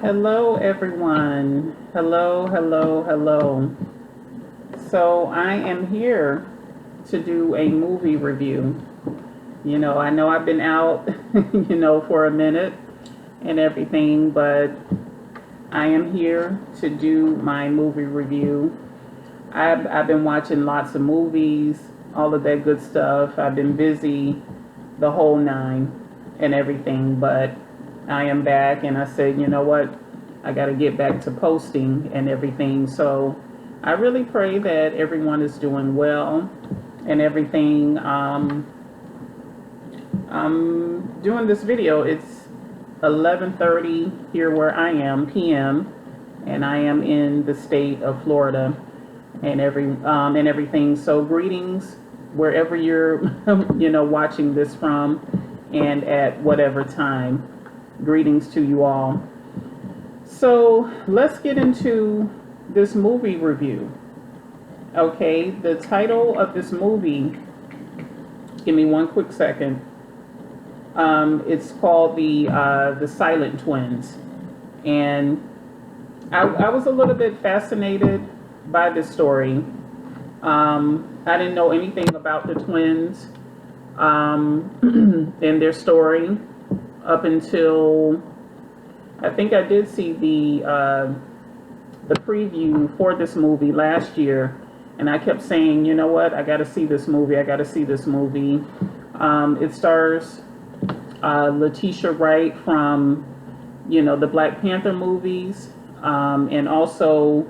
Hello, everyone. Hello, hello, hello. So, I am here to do a movie review. I know I've been out, for a minute and everything, but I am here to do my movie review. I've been watching lots of movies, all of that good stuff. I've been busy the whole nine and everything, but I am back and I said, you know what? I got to get back to posting and everything. So I really pray that everyone is doing well and everything. I'm doing this video. It's 11:30 here where I am p.m. and I am in the state of Florida and everything. So greetings wherever you're watching this from and at whatever time. Greetings to you all. So let's get into this movie review. Okay, the title of this movie, give me one quick second. It's called the Silent Twins, and I was a little bit fascinated by this story. I didn't know anything about the twins and their story up until I think I did see the preview for this movie last year, and I kept saying, you know what, I got to see this movie. I got to see this movie. It stars Letitia Wright from the Black Panther movies, and also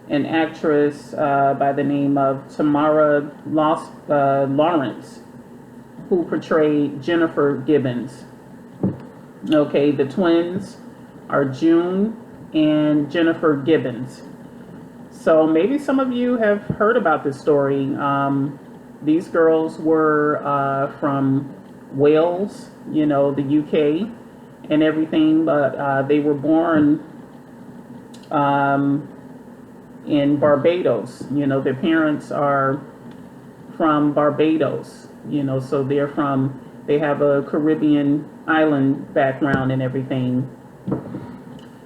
an actress by the name of Tamara Lawrence, who portrayed Jennifer Gibbons. Okay, the twins are June and Jennifer Gibbons. So maybe some of you have heard about this story. These girls were from Wales, the UK and everything, but they were born in Barbados. Their parents are from Barbados, so they have a Caribbean island background and everything.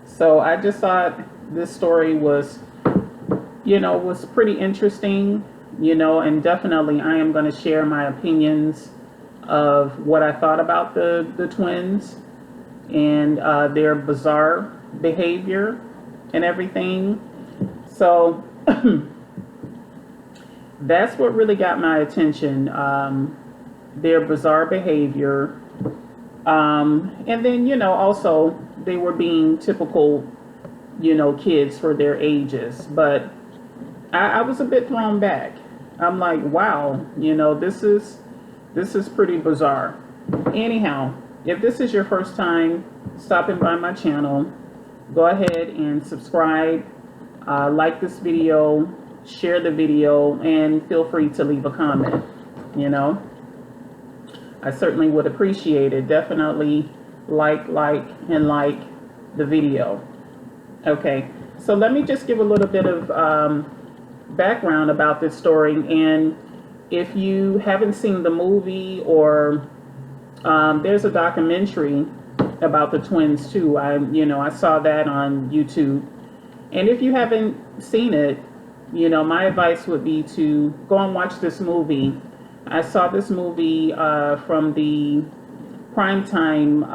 So I just thought this story was pretty interesting, and definitely I am going to share my opinions of what I thought about the twins and their bizarre behavior and everything. So that's what really got my attention, their bizarre behavior. And then, also they were being typical, kids for their ages. But I was a bit thrown back. I'm like, wow, this is pretty bizarre. Anyhow, if this is your first time stopping by my channel, go ahead and subscribe, like this video, share the video, and feel free to leave a comment. I certainly would appreciate it. Definitely like the video. Okay, so let me just give a little bit of background about this story. And if you haven't seen the movie, or there's a documentary about the twins too. I saw that on YouTube. And if you haven't seen it, my advice would be to go and watch this movie. I saw this movie from the Primetime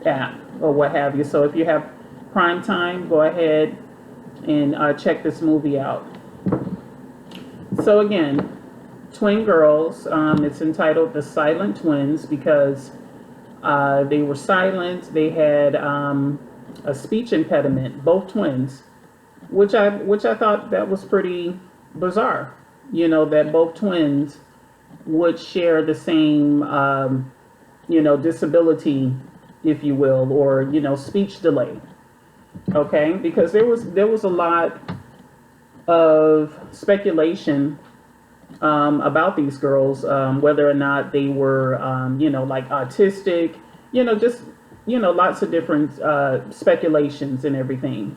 app or what have you. So if you have Primetime, go ahead and check this movie out. So again, twin girls. It's entitled The Silent Twins because they were silent. They had a speech impediment, both twins, which I thought that was pretty bizarre. That both twins would share the same, disability, if you will, or, speech delay. Okay, because there was a lot of speculation about these girls, whether or not they were, like autistic, just, lots of different speculations and everything.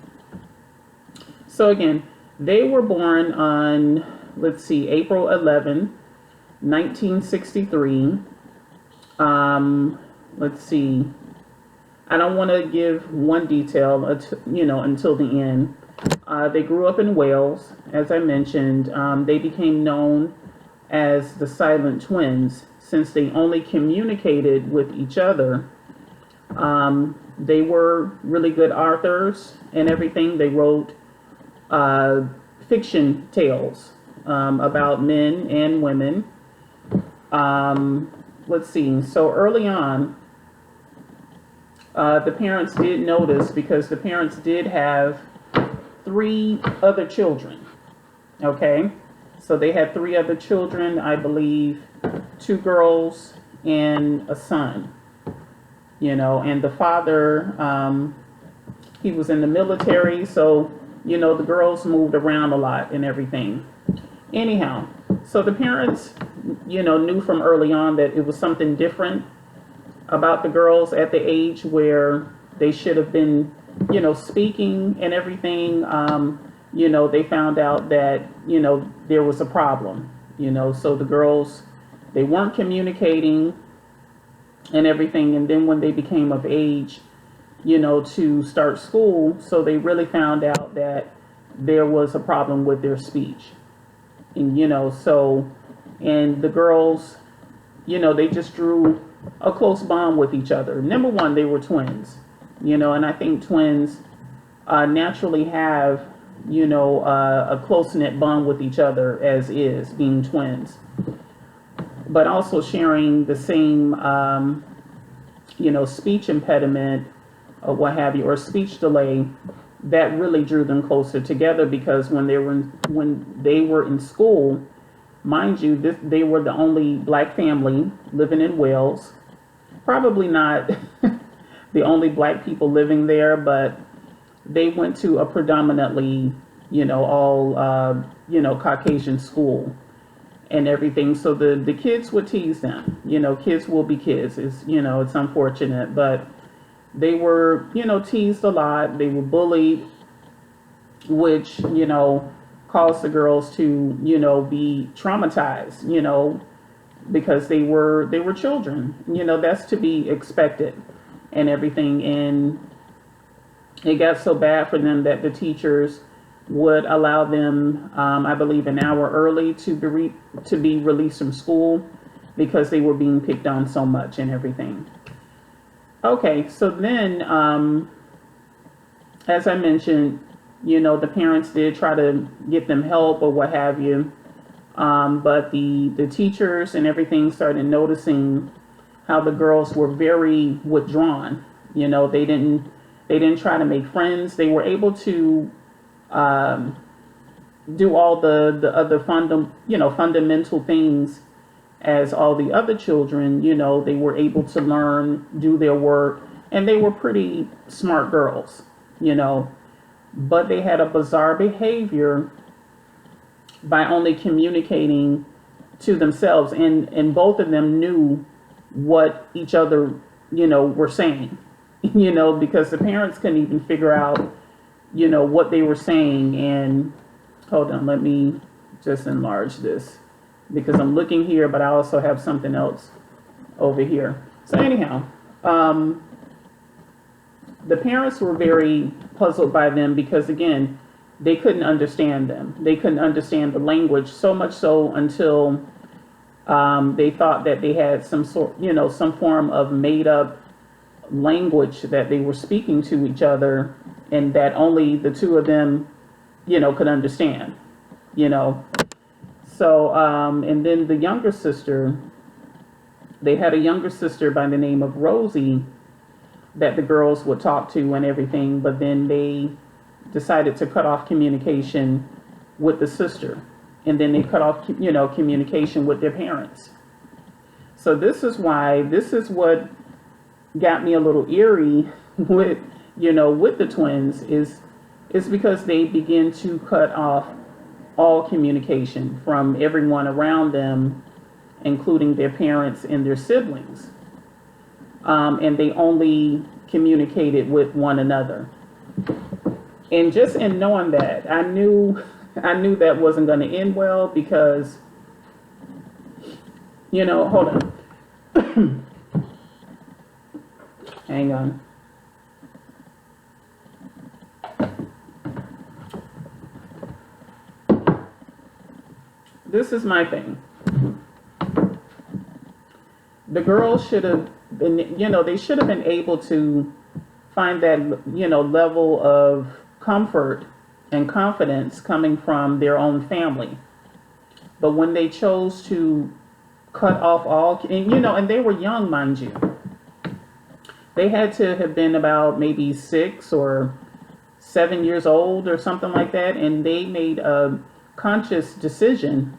So again, they were born on, let's see, April 11, 1963. let's see. I don't want to give one detail, until the end. They grew up in Wales, as I mentioned. They became known as the Silent Twins since they only communicated with each other. They were really good authors and everything. They wrote fiction tales about men and women. Let's see. So early on, the parents did notice because the parents did have three other children. Okay. So they had three other children, I believe, two girls and a son. And the father, he was in the military, so, the girls moved around a lot and everything. Anyhow, so the parents, knew from early on that it was something different about the girls at the age where they should have been, speaking and everything. They found out that, there was a problem, so the girls, they weren't communicating and everything. And then when they became of age, to start school, so they really found out that there was a problem with their speech. And, and the girls, they just drew a close bond with each other. Number one, they were twins, and I think twins naturally have, a close-knit bond with each other as is, being twins. But also sharing the same, speech impediment or what have you, or speech delay, that really drew them closer together because when they were in school, mind you, they were the only black family living in Wales. Probably not the only black people living there, but they went to a predominantly, all, Caucasian school and everything. So the kids would tease them. Kids will be kids. It's unfortunate, but they were, teased a lot. They were bullied, which, caused the girls to, be traumatized, because they were children. That's to be expected and everything. And it got so bad for them that the teachers would allow them, I believe, an hour early to be released from school because they were being picked on so much and everything. Okay, so then, as I mentioned, the parents did try to get them help or what have you, but the teachers and everything started noticing how the girls were very withdrawn. They didn't try to make friends. They were able to do all the other fundamental things as all the other children. They were able to learn, do their work, and they were pretty smart girls, but they had a bizarre behavior by only communicating to themselves, and both of them knew what each other, were saying, because the parents couldn't even figure out, what they were saying. And hold on, let me just enlarge this because I'm looking here, but I also have something else over here. So anyhow, the parents were very puzzled by them because, again, they couldn't understand them. They couldn't understand the language, so much so until they thought that they had some form of made up language that they were speaking to each other, and that only the two of them, could understand, So, and then the younger sister, they had a younger sister by the name of Rosie that the girls would talk to and everything, but then they decided to cut off communication with the sister, and then they cut off, communication with their parents. So this is what got me a little eerie with, with the twins is because they begin to cut off all communication from everyone around them, including their parents and their siblings. And they only communicated with one another. And just in knowing that, I knew that wasn't going to end well because, hold on. Hang on. This is my thing. The girls should have been, they should have been able to find that, level of comfort and confidence coming from their own family. But when they chose to cut off all, and they were young, mind you, they had to have been about maybe 6 or 7 years old or something like that, and they made a conscious decision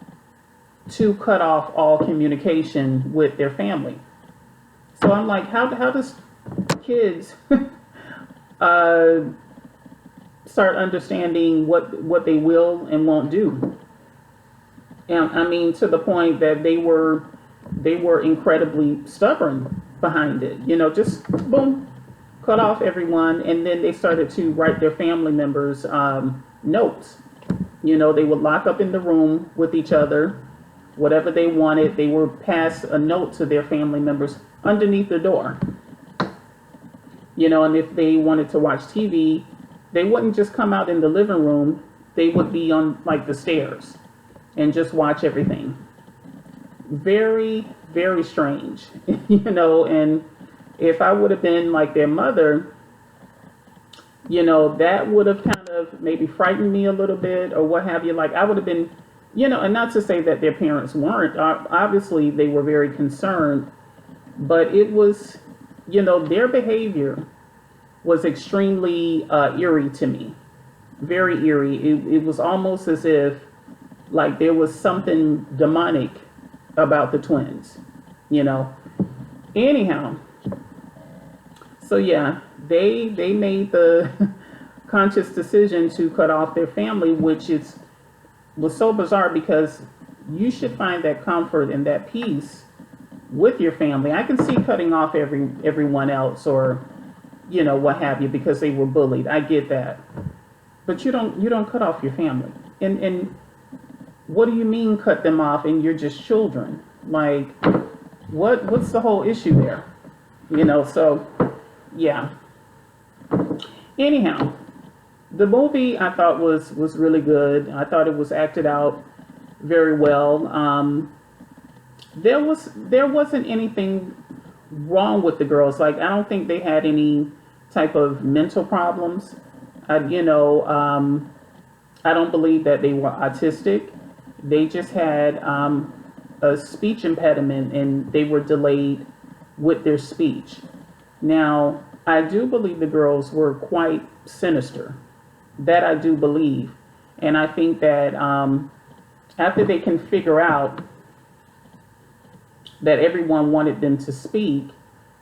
to cut off all communication with their family. So I'm like, how does kids uh, start understanding what they will and won't do? And I mean, to the point that they were incredibly stubborn behind it. Just boom, cut off everyone, and then they started to write their family members notes. They would lock up in the room with each other. Whatever they wanted, they would pass a note to their family members underneath the door. And if they wanted to watch TV, they wouldn't just come out in the living room. They would be on like the stairs and just watch everything. Very, very strange, and if I would have been like their mother, that would have kind of maybe frightened me a little bit or what have you. Like I would have been, and not to say that their parents weren't, obviously they were very concerned, but it was, their behavior was extremely eerie to me, very eerie. It was almost as if like there was something demonic about the twins, anyhow. So yeah, they made the conscious decision to cut off their family, which was so bizarre because you should find that comfort and that peace with your family. I can see cutting off everyone else or what have you because they were bullied. I get that, but you don't cut off your family. And what do you mean cut them off and you're just children? Like what's the whole issue there? So yeah. Anyhow, the movie I thought was really good. I thought it was acted out very well. There wasn't anything wrong with the girls. Like I don't think they had any type of mental problems. I don't believe that they were autistic. They just had a speech impediment and they were delayed with their speech. Now, I do believe the girls were quite sinister. That I do believe. And I think that after they can figure out that everyone wanted them to speak,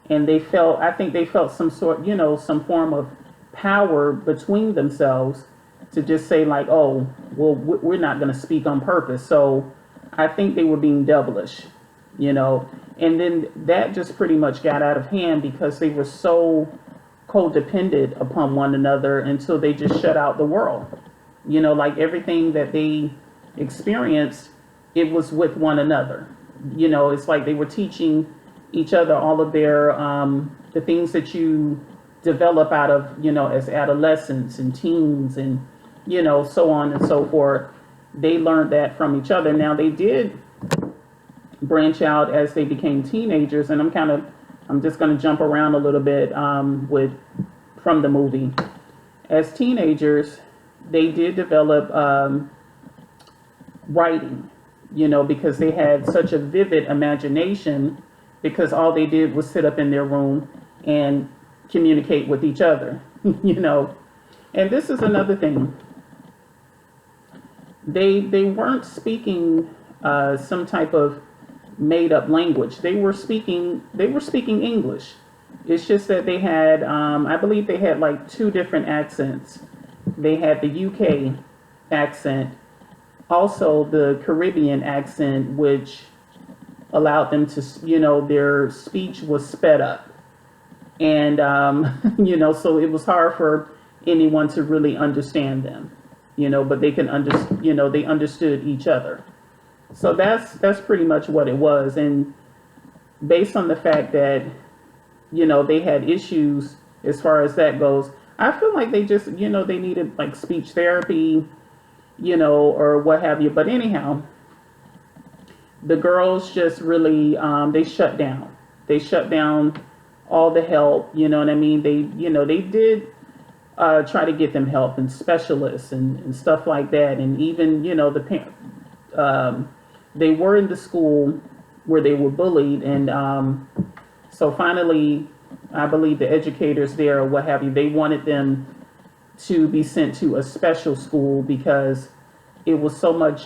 and I think they felt some sort, some form of power between themselves to just say like, oh, well, we're not going to speak on purpose. So I think they were being devilish, and then that just pretty much got out of hand because they were so codependent upon one another until they just shut out the world. Like everything that they experienced, it was with one another. It's like they were teaching each other all of their, the things that you develop out of, as adolescents and teens and, so on and so forth. They learned that from each other. Now they did branch out as they became teenagers, and I'm just going to jump around a little bit from the movie. As teenagers, they did develop writing, because they had such a vivid imagination because all they did was sit up in their room and communicate with each other, And this is another thing. They weren't speaking some type of made up language. They were speaking English. It's just that they had, I believe they had like two different accents. They had the UK accent, also the Caribbean accent, which allowed them to, their speech was sped up. And, so it was hard for anyone to really understand them, but they they understood each other. So that's pretty much what it was. And based on the fact that they had issues as far as that goes. I feel like they just, they needed like speech therapy, or what have you. But anyhow, the girls just really, they shut down. They shut down all the help. You know what I mean? They did try to get them help and specialists and stuff like that. And even, they were in the school where they were bullied. And so finally, I believe the educators there or what have you, they wanted them to be sent to a special school because it was so much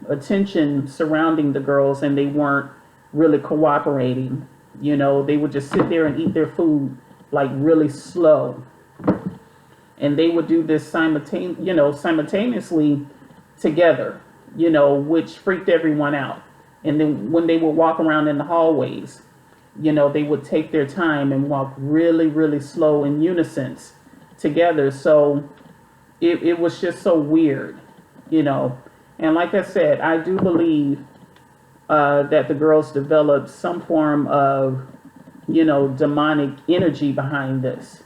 attention surrounding the girls and they weren't really cooperating. They would just sit there and eat their food like really slow. And they would do this simultaneously together, which freaked everyone out. And then when they would walk around in the hallways, they would take their time and walk really, really slow in unison together. So it was just so weird, And like I said, I do believe that the girls developed some form of, demonic energy behind this,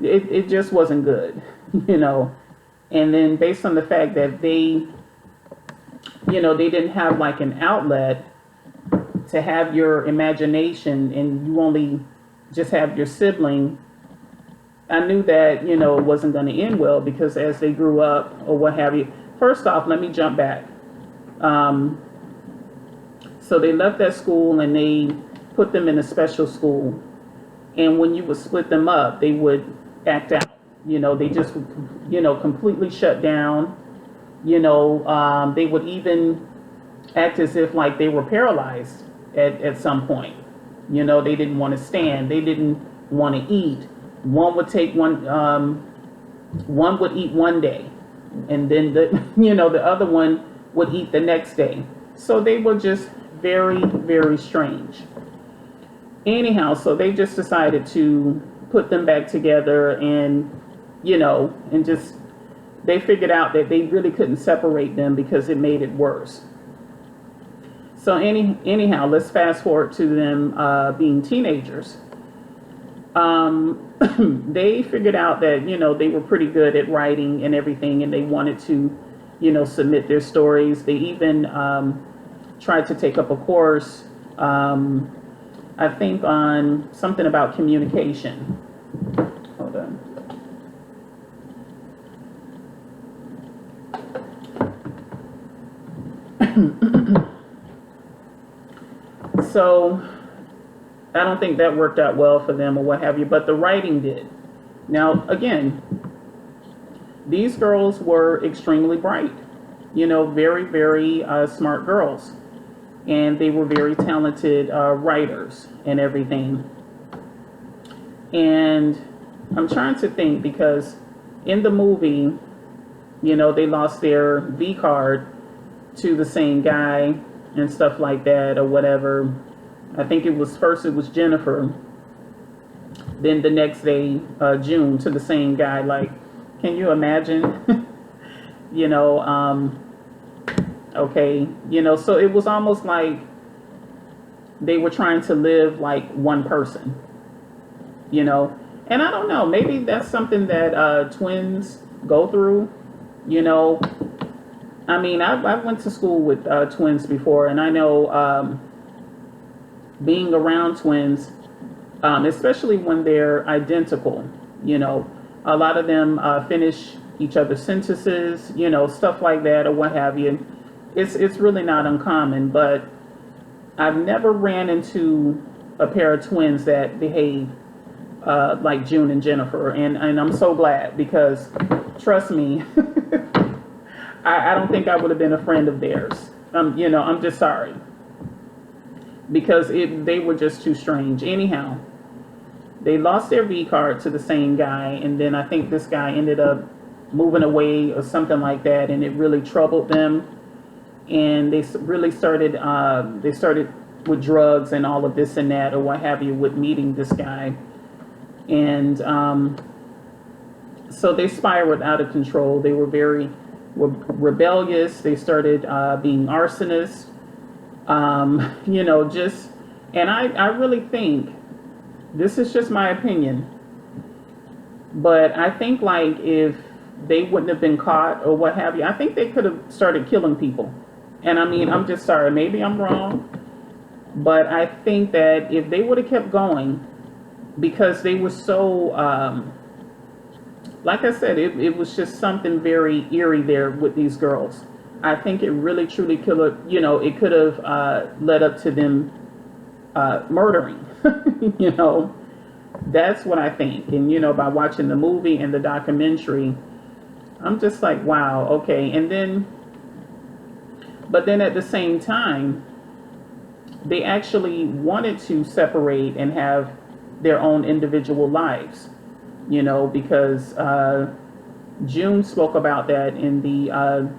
It just wasn't good, And then based on the fact that they didn't have like an outlet to have your imagination and you only just have your sibling, I knew that, it wasn't going to end well because as they grew up or what have you. First off, let me jump back. So they left that school and they put them in a special school. And when you would split them up, they would act out. They just would, completely shut down. They would even act as if like they were paralyzed at some point. They didn't want to stand. They didn't want to eat. One would eat one day, and then the other one would eat the next day. So they were just very, very strange. Anyhow, so they just decided to put them back together and, and just, they figured out that they really couldn't separate them because it made it worse. So anyhow, let's fast forward to them being teenagers. They figured out that, they were pretty good at writing and everything, and they wanted to, submit their stories. They even tried to take up a course, I think on something about communication. Hold on. So I don't think that worked out well for them or what have you, but the writing did. Now, again, these girls were extremely bright, very, very smart girls. And they were very talented writers and everything. And I'm trying to think because in the movie, they lost their V card to the same guy and stuff like that or whatever. I think it was Jennifer. Then the next day, June, to the same guy. Like, can you imagine? Okay, so it was almost like they were trying to live like one person, and I don't know, maybe that's something that twins go through, I mean, I went to school with twins before, and I know being around twins, especially when they're identical, a lot of them finish each other's sentences, stuff like that or what have you. It's really not uncommon, but I've never ran into a pair of twins that behave like June and Jennifer, and I'm so glad because, trust me, I don't think I would have been a friend of theirs. I'm just sorry because they were just too strange. Anyhow, they lost their V card to the same guy, and then I think this guy ended up moving away or something like that, and it really troubled them. And they really started with drugs and all of this and that or what have you with meeting this guy. And so they spiraled out of control. They were very rebellious. They started being arsonists. And I really think, this is just my opinion, but I think like if they wouldn't have been caught or what have you, I think they could have started killing people. And I mean, I'm just sorry, maybe I'm wrong, but I think that if they would have kept going, because they were so, like I said, it was just something very eerie there with these girls. I think it really truly could have, it could have led up to them murdering. you know, that's what I think. And, by watching the movie and the documentary, I'm just like, wow, okay. And then, but then at the same time, they actually wanted to separate and have their own individual lives, because June spoke about that in the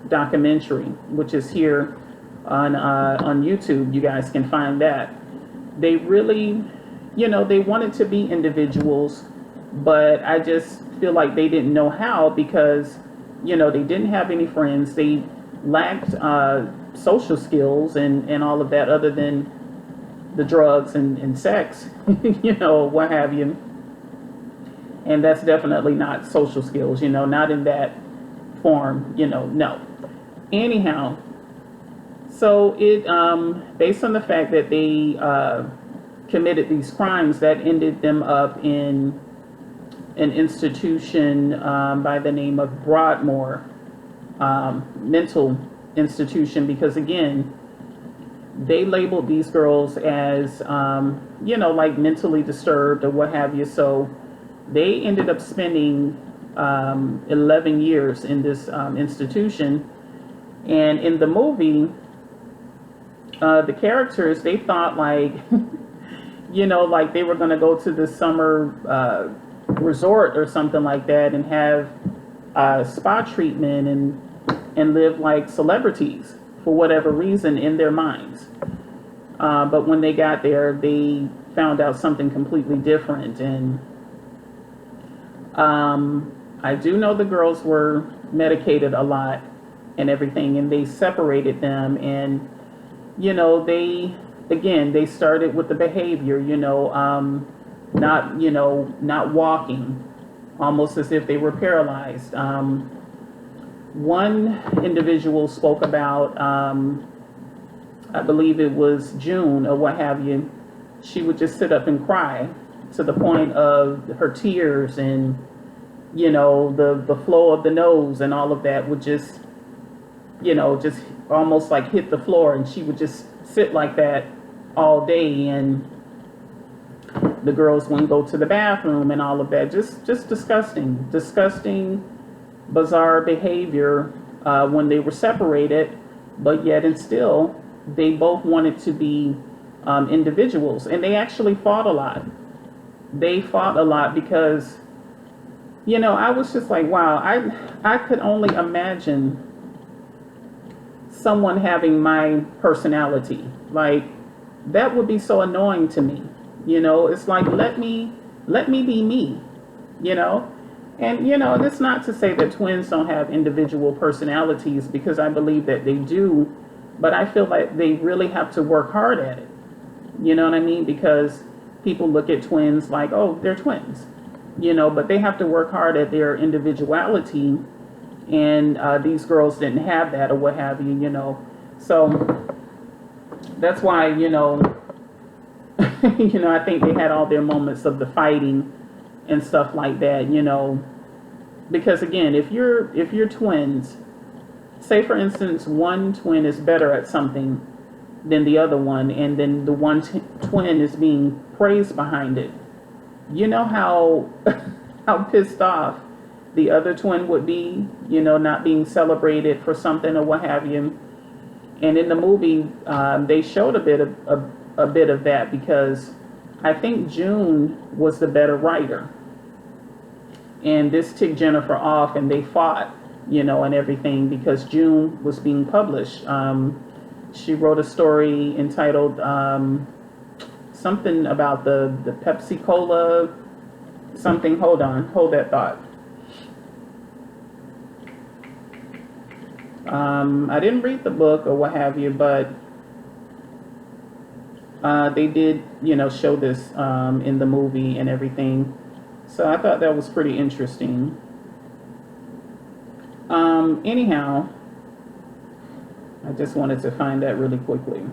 documentary, which is here on YouTube. You guys can find that. They really, they wanted to be individuals, but I just feel like they didn't know how because, they didn't have any friends. They lacked social skills and all of that other than the drugs and sex, what have you. And that's definitely not social skills, not in that form, no. Anyhow, so it, based on the fact that they committed these crimes, that ended them up in an institution by the name of Broadmoor mental institution, because again, they labeled these girls as, like mentally disturbed or what have you. So they ended up spending 11 years in this institution. And in the movie, the characters, they thought like, like they were going to go to the summer resort or something like that and have spa treatment and live like celebrities for whatever reason in their minds. But when they got there, they found out something completely different. And I do know the girls were medicated a lot and everything, and they separated them. And, they started with the behavior, not walking, almost as if they were paralyzed. One individual spoke about, I believe it was June or what have you. She would just sit up and cry to the point of her tears and, the flow of the nose and all of that would just, just almost like hit the floor, and she would just sit like that all day, and the girls wouldn't go to the bathroom and all of that. Just disgusting, bizarre behavior when they were separated, but yet and still they both wanted to be individuals, and they actually fought a lot. They fought a lot because, I was just like, wow, I could only imagine someone having my personality. Like, that would be so annoying to me. It's like, let me be me, And, it's not to say that twins don't have individual personalities, because I believe that they do, but I feel like they really have to work hard at it. You know what I mean? Because people look at twins like, oh, they're twins, but they have to work hard at their individuality. And these girls didn't have that or what have you, So that's why, I think they had all their moments of the fighting and stuff like that, because again, if you're twins, say for instance, one twin is better at something than the other one, and then the one twin is being praised behind it, how how pissed off the other twin would be, not being celebrated for something or what have you. And in the movie, they showed a bit of that, because I think June was the better writer, and this ticked Jennifer off, and they fought, and everything, because June was being published. She wrote a story entitled something about the Pepsi Cola something. Hold that thought. I didn't read the book or what have you, but They did, show this in the movie and everything. So I thought that was pretty interesting. Anyhow, I just wanted to find that really quickly.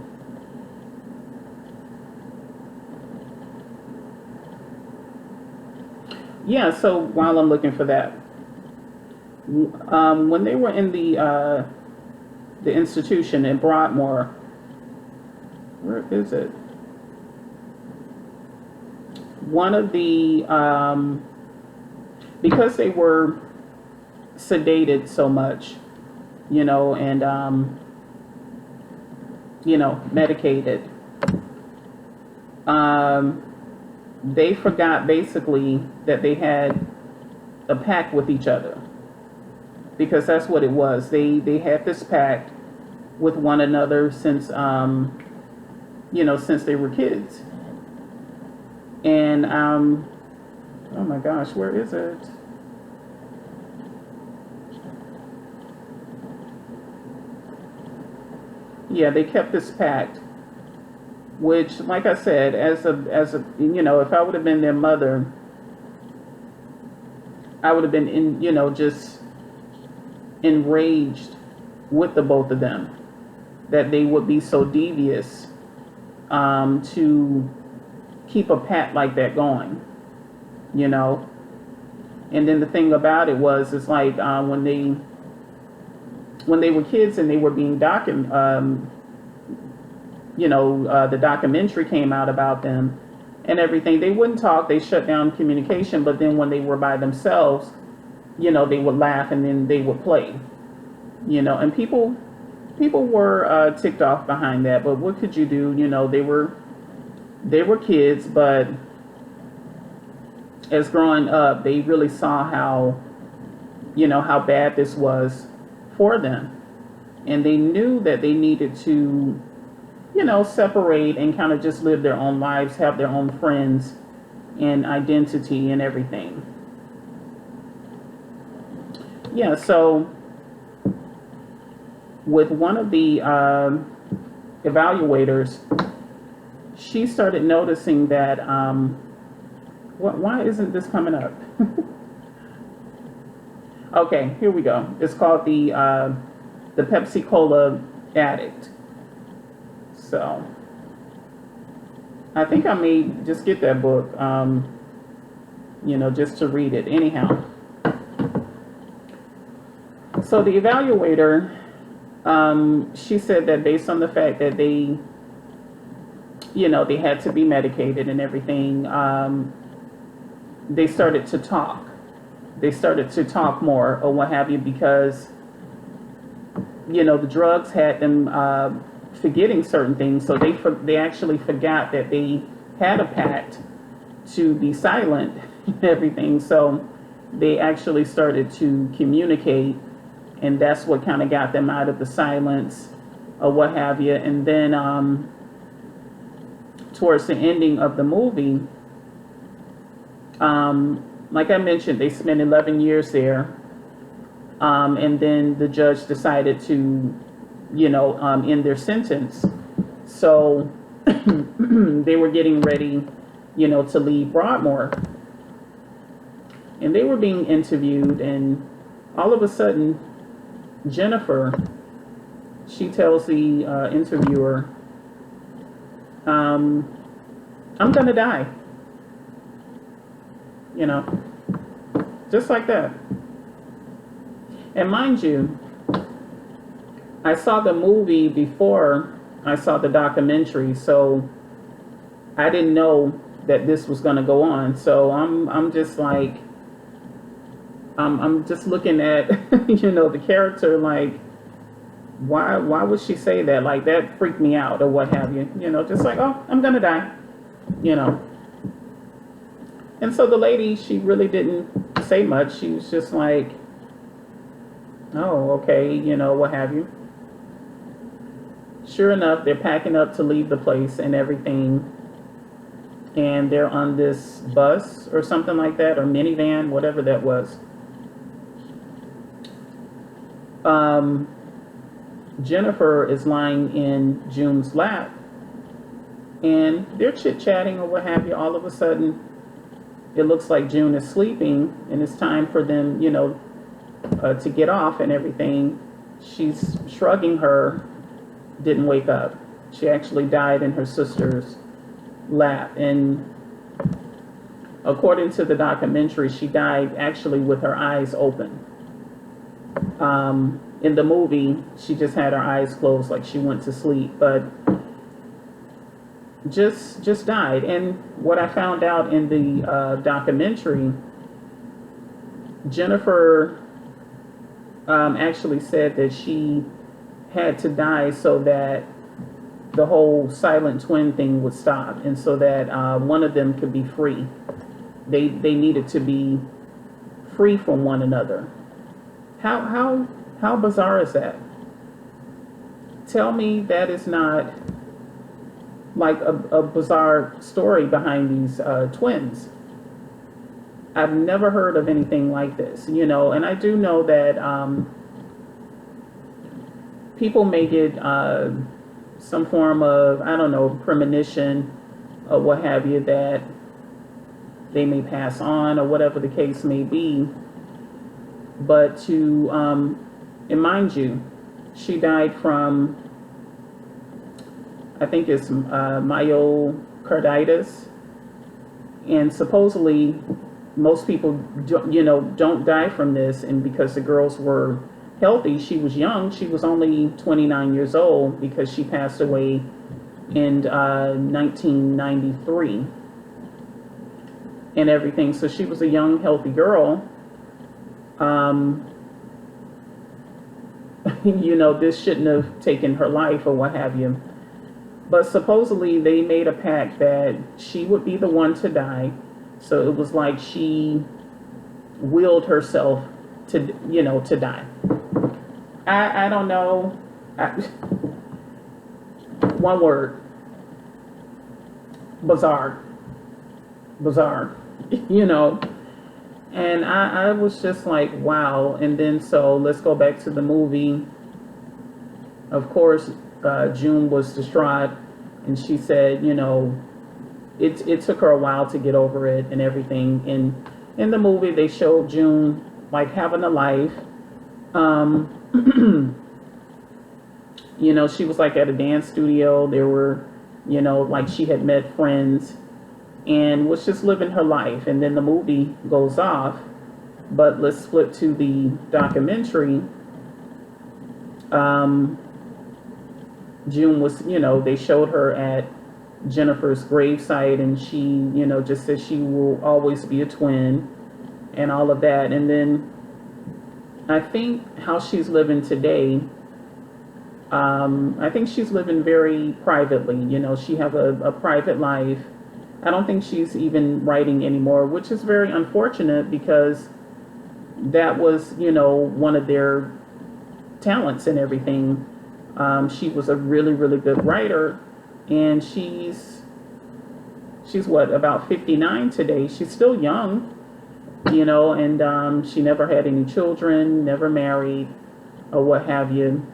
Yeah, so while I'm looking for that, when they were in the institution in Broadmoor, where is it? One of the because they were sedated so much, and medicated. Um, they forgot basically that they had a pact with each other, because that's what it was. They had this pact with one another since since they were kids. And oh my gosh, where is it? Yeah, they kept this pact, which, like I said, as a if I would have been their mother, I would have been just enraged with the both of them, that they would be so devious to keep a pact like that going, you know. And then the thing about it was, it's like when they were kids and they were being the documentary came out about them and everything. They wouldn't talk. They shut down communication. But then when they were by themselves, they would laugh and then they would play, and people were ticked off behind that. But what could you do? They were kids, but as growing up, they really saw how bad this was for them, and they knew that they needed to separate and kind of just live their own lives, have their own friends and identity and everything. Yeah, so with one of the evaluators, she started noticing that why isn't this coming up? Okay, here we go. It's called the Pepsi Cola Addict. So I think I may just get that book, just to read it. Anyhow, so the evaluator, she said that based on the fact that they had to be medicated and everything, they started to talk. They started to talk more or what have you, because the drugs had them forgetting certain things. So they actually forgot that they had a pact to be silent and everything. So they actually started to communicate, and that's what kind of got them out of the silence or what have you. And then towards the ending of the movie, like I mentioned, they spent 11 years there. And then the judge decided to, end their sentence. So they were getting ready, to leave Broadmoor. And they were being interviewed, and all of a sudden, Jennifer, she tells the interviewer, I'm gonna die. Just like that. And mind you, I saw the movie before I saw the documentary, so I didn't know that this was going to go on. So I'm just like, I'm just looking at the character, like, why would she say that? Like, that freaked me out or what have you. Just like, oh, I'm gonna die. And so the lady, she really didn't say much. She was just like, oh, okay, what have you. Sure enough, they're packing up to leave the place and everything. And they're on this bus or something like that, or minivan, whatever that was. Jennifer is lying in June's lap. and they're chit-chatting or what have you. All of a sudden, it looks like June is sleeping, and it's time for them, to get off and everything. She's shrugging her, didn't wake up. She actually died in her sister's lap. And according to the documentary, she died actually with her eyes open. In the movie, she just had her eyes closed, like she went to sleep, but just died. And what I found out in the documentary, Jennifer actually said that she had to die so that the whole silent twin thing would stop, and so that one of them could be free. They needed to be free from one another. How bizarre is that? Tell me that is not like a bizarre story behind these twins. I've never heard of anything like this, and I do know that people may get some form of, I don't know, premonition or what have you, that they may pass on or whatever the case may be. But and mind you, she died from, I think it's myocarditis, and supposedly most people don't die from this. And because the girls were healthy, she was young, she was only 29 years old, because she passed away in 1993 and everything. So she was a young, healthy girl. This shouldn't have taken her life or what have you. But supposedly they made a pact that she would be the one to die. So it was like she willed herself to die. I don't know. One word. Bizarre. And I was just like, wow. And then, so let's go back to the movie. Of course, June was distraught, and she said, it took her a while to get over it and everything. And in the movie, they showed June like having a life. She was like at a dance studio. There were, like she had met friends and was just living her life. And then the movie goes off. But let's flip to the documentary. June was, they showed her at Jennifer's gravesite, and she, just said she will always be a twin and all of that. And then I think how she's living today, I think she's living very privately. She have a private life. I don't think she's even writing anymore, which is very unfortunate, because that was, one of their talents and everything. She was a really, really good writer, and she's what, about 59 today. She's still young, and she never had any children, never married, or what have you.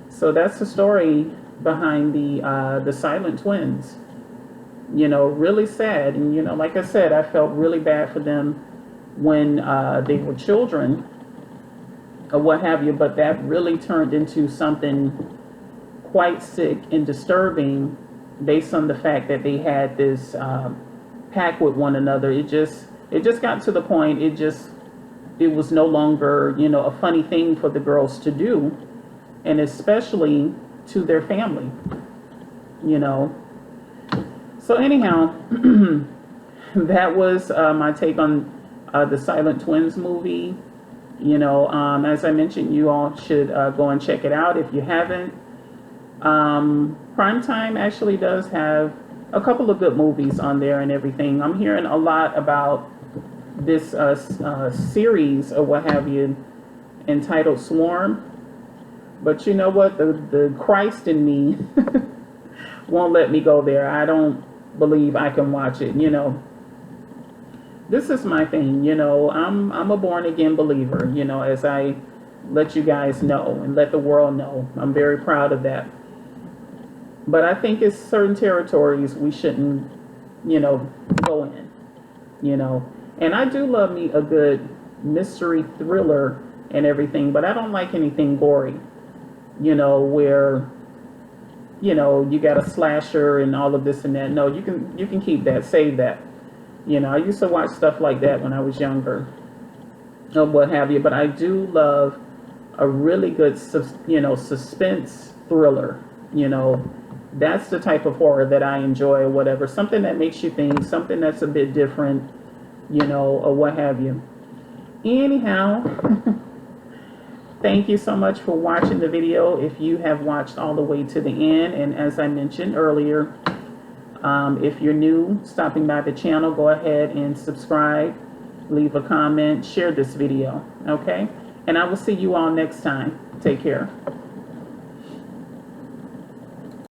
So that's the story behind the silent twins. Really sad. And like I said, I felt really bad for them when they were children or what have you, but that really turned into something quite sick and disturbing, based on the fact that they had this pact with one another. It just got to the point, it was no longer, a funny thing for the girls to do, and especially to their family, So anyhow, that was my take on the Silent Twins movie. As I mentioned, you all should go and check it out if you haven't. Primetime actually does have a couple of good movies on there and everything. I'm hearing a lot about this series or what have you, entitled Swarm. But you know what? The Christ in me won't let me go there. I don't believe I can watch it. This is my thing. I'm a born again believer, as I let you guys know and let the world know. I'm very proud of that. But I think it's certain territories we shouldn't, go in, you know. And I do love me a good mystery thriller and everything, but I don't like anything gory, where, you got a slasher and all of this and that. No, you can keep that, save that. I used to watch stuff like that when I was younger, or what have you. But I do love a really good, suspense thriller. That's the type of horror that I enjoy, or whatever. Something that makes you think, something that's a bit different, or what have you. Anyhow, thank you so much for watching the video. If you have watched all the way to the end, and as I mentioned earlier, if you're new, stopping by the channel, go ahead and subscribe, leave a comment, share this video, okay? And I will see you all next time. Take care.